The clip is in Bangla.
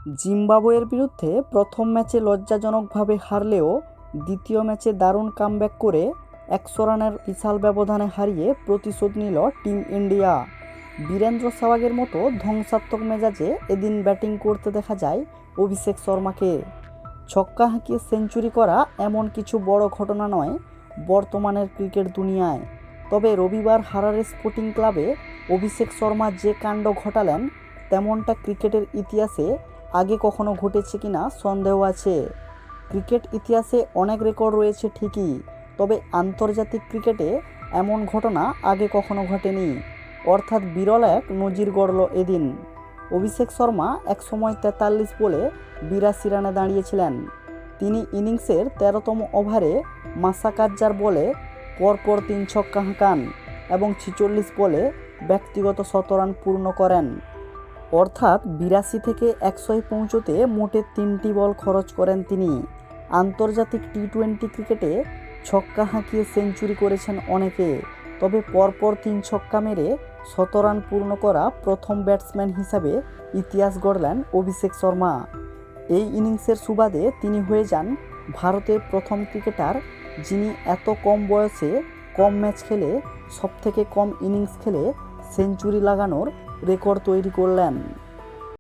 জিম্বাবুয়ের বিরুদ্ধে প্রথম ম্যাচে লজ্জাজনকভাবে হারলেও দ্বিতীয় ম্যাচে দারুণ কামব্যাক করে 100 রানের বিশাল ব্যবধানে হারিয়ে প্রতিশোধ নিল টিম ইন্ডিয়া। বীরেন্দ্র সেহবাগের মতো ধ্বংসাত্মক মেজাজে এদিন ব্যাটিং করতে দেখা যায় অভিষেক শর্মাকে। ছক্কা হাঁকিয়ে সেঞ্চুরি করা এমন কিছু বড় ঘটনা নয় বর্তমানের ক্রিকেট দুনিয়ায়। তবে রবিবার হারারে স্পোর্টিং ক্লাবে অভিষেক শর্মা যে কাণ্ড ঘটালেন তেমনটা ক্রিকেটের ইতিহাসে আগে কখনো ঘটেছে কিনা সন্দেহ আছে। ক্রিকেট ইতিহাসে অনেক রেকর্ড রয়েছে ঠিকই, তবে আন্তর্জাতিক ক্রিকেটে এমন ঘটনা আগে কখনো ঘটেনি, অর্থাৎ বিরল এক নজির গড়ল এদিন। অভিষেক শর্মা একসময় 43 বলে 82 রানে দাঁড়িয়েছিলেন। তিনি ইনিংসের 13তম ওভারে মাসাকাজ্জার বলে পরপর 3 ছক্কা হাঁকান এবং 46 বলে ব্যক্তিগত 100 রান পূর্ণ করেন। অর্থাৎ 82 থেকে 100-এ পৌঁছতে মোটে 3টি বল খরচ করেন তিনি। আন্তর্জাতিক টি-20 ক্রিকেটে ছক্কা হাঁকিয়ে সেঞ্চুরি করেছেন অনেকে, তবে পরপর 3 ছক্কা মেরে 100 রান পূর্ণ করা প্রথম ব্যাটসম্যান হিসাবে ইতিহাস গড়লেন অভিষেক শর্মা। এই ইনিংসের সুবাদে তিনি হয়ে যান ভারতের প্রথম ক্রিকেটার যিনি এত কম বয়সে কম ম্যাচ খেলে সবথেকে কম ইনিংস খেলে সেঞ্চুরি লাগানোর রেকর্ড তৈরি করলেন।